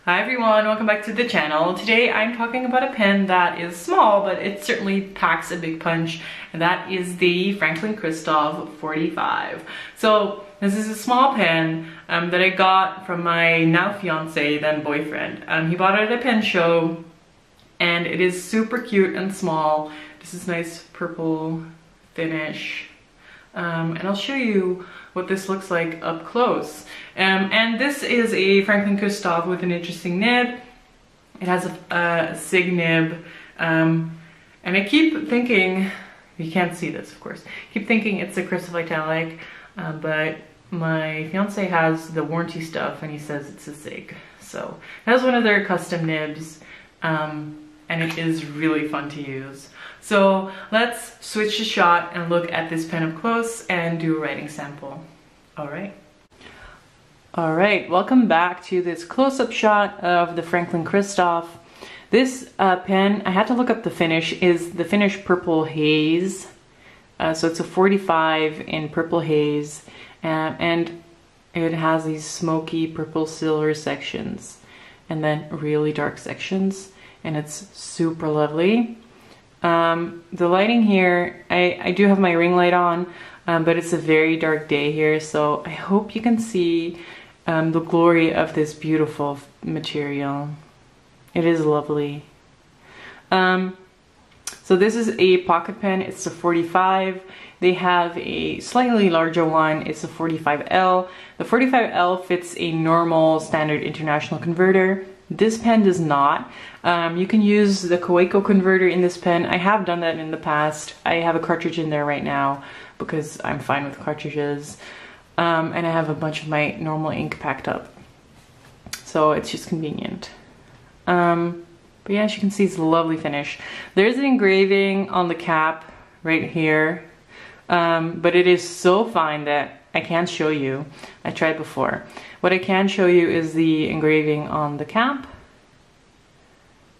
Hi everyone, welcome back to the channel. Today I'm talking about a pen that is small, but it certainly packs a big punch, and that is the Franklin Christoph 45. So this is a small pen that I got from my now fiance, then boyfriend. He bought it at a pen show, and it is super cute and small. This is nice purple finish. And I'll show you what this looks like up close. And this is a Franklin Christoph with an interesting nib. It has a SIG nib. And I keep thinking, you can't see this of course, keep thinking it's a Christoph Italic, but my fiance has the warranty stuff and he says it's a SIG. So it has one of their custom nibs, and it is really fun to use. So let's switch the shot and look at this pen up close and do a writing sample. All right, welcome back to this close-up shot of the Franklin Christoph. This pen, I had to look up the finish, is the finish Purple Haze. So it's a 45 in Purple Haze, and it has these smoky purple silver sections and then really dark sections, and it's super lovely. The lighting here, I do have my ring light on, but it's a very dark day here, so I hope you can see the glory of this beautiful material. It is lovely. So this is a pocket pen. It's a 45. They have a slightly larger one. It's a 45L. The 45L fits a normal standard international converter. This pen does not. You can use the Kaweco converter in this pen. I have done that in the past. I have a cartridge in there right now because I'm fine with cartridges. And I have a bunch of my normal ink packed up. So it's just convenient. But yeah, as you can see, it's a lovely finish. There's an engraving on the cap right here. But it is so fine that I can't show you. I tried before. What I can show you is the engraving on the cap.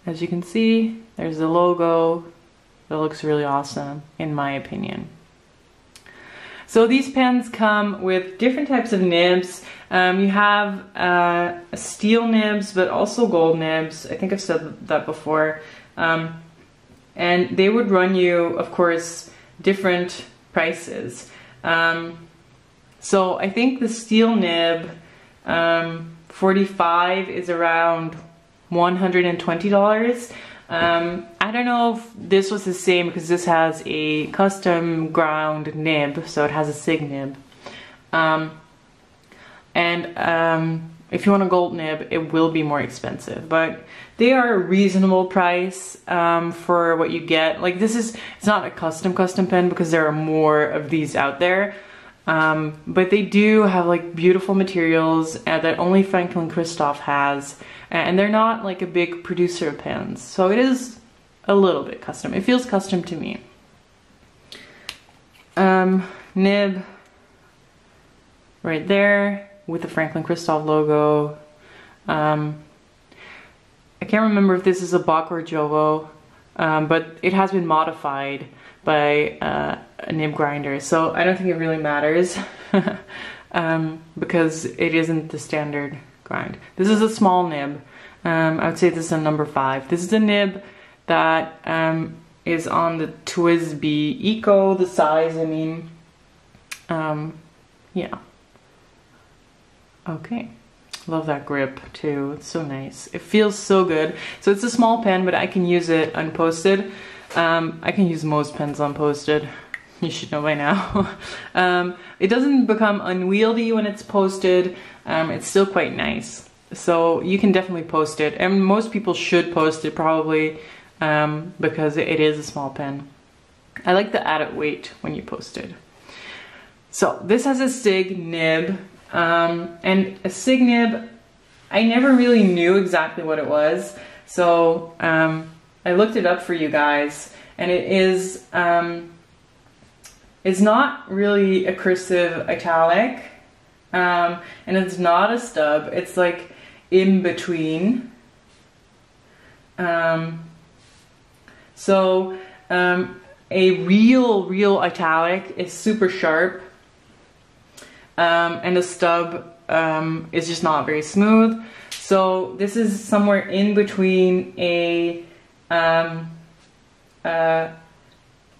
As you can see, there's the logo. That looks really awesome, in my opinion. So these pens come with different types of nibs. You have steel nibs, but also gold nibs. I think I've said that before. And they would run you, of course, different prices. So I think the steel nib 45 is around $120. I don't know if this was the same because this has a custom ground nib, so it has a SIG nib. If you want a gold nib, it will be more expensive, but they are a reasonable price for what you get. Like it's not a custom pen because there are more of these out there. But they do have like beautiful materials that only Franklin Christoph has, and they're not like a big producer of pens, so it is a little bit custom. It feels custom to me. Nib right there with the Franklin Christoph logo. I can't remember if this is a Bach or Jowo, but it has been modified by a nib grinder, so I don't think it really matters because it isn't the standard grind. This is a small nib. I would say this is a number 5. This is a nib that is on the TWSBI Eco, the size, I mean. Yeah. Okay. Love that grip too. It's so nice. It feels so good. So it's a small pen, but I can use it unposted. I can use most pens unposted. You should know by now. It doesn't become unwieldy when it's posted. It's still quite nice. So you can definitely post it. And most people should post it probably because it is a small pen. I like the added weight when you post it. So this has a SIG nib. And a SIG nib, I never really knew exactly what it was. So I looked it up for you guys, and it is, it's not really a cursive italic, and it's not a stub. It's like in between. So a real italic is super sharp, and a stub is just not very smooth. So this is somewhere in between a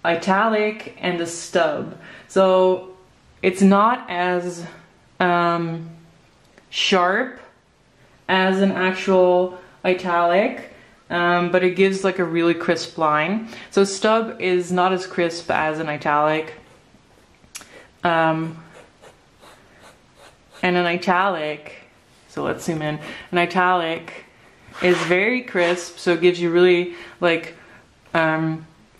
italic and a stub. So it's not as sharp as an actual italic, but it gives like a really crisp line. So stub is not as crisp as an italic. And an italic, so let's zoom in, an italic is very crisp, so it gives you really like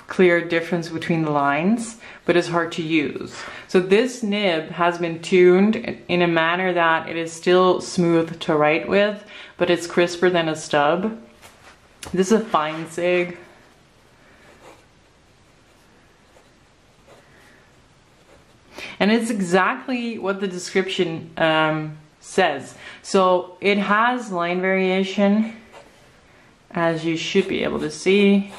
clear difference between the lines, but it's hard to use. So this nib has been tuned in a manner that it is still smooth to write with, but it's crisper than a stub. This is a fine sig. And it's exactly what the description says. So it has line variation, as you should be able to see.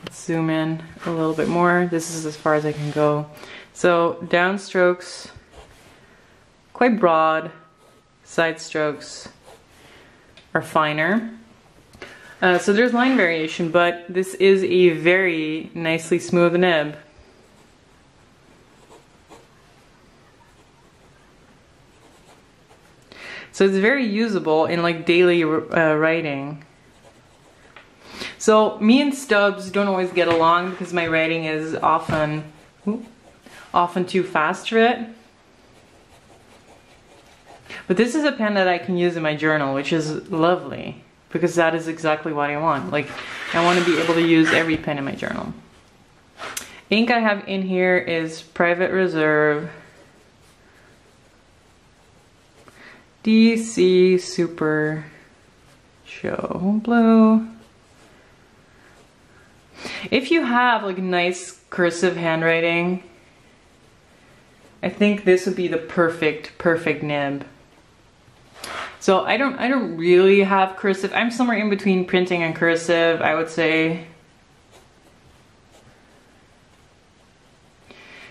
Let's zoom in a little bit more. This is as far as I can go. So downstrokes, quite broad. Side strokes are finer. So there's line variation, but this is a very nicely smooth nib. So it's very usable in like daily writing. So me and stubs don't always get along because my writing is often too fast for it. But this is a pen that I can use in my journal, which is lovely because that is exactly what I want. Like, I want to be able to use every pen in my journal. Ink I have in here is Private Reserve DC Super Show Blue. If you have like nice cursive handwriting, I think this would be the perfect nib. So I don't really have cursive. I'm somewhere in between printing and cursive, I would say.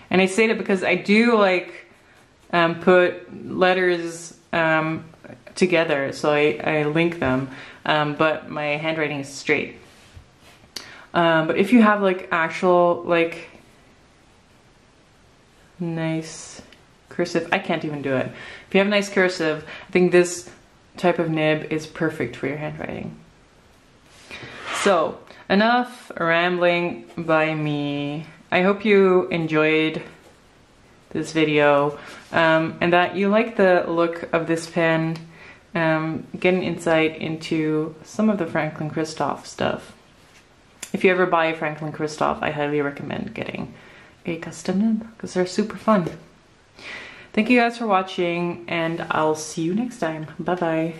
And I say that because I do like put letters together, so I link them, but my handwriting is straight. But if you have like actual like nice cursive, I can't even do it. If you have nice cursive, I think this type of nib is perfect for your handwriting. So enough rambling by me. I hope you enjoyed this video and that you like the look of this pen, get an insight into some of the Franklin Christoph stuff. If you ever buy a Franklin Christoph, I highly recommend getting a custom nib because they're super fun. Thank you guys for watching, and I'll see you next time. Bye bye.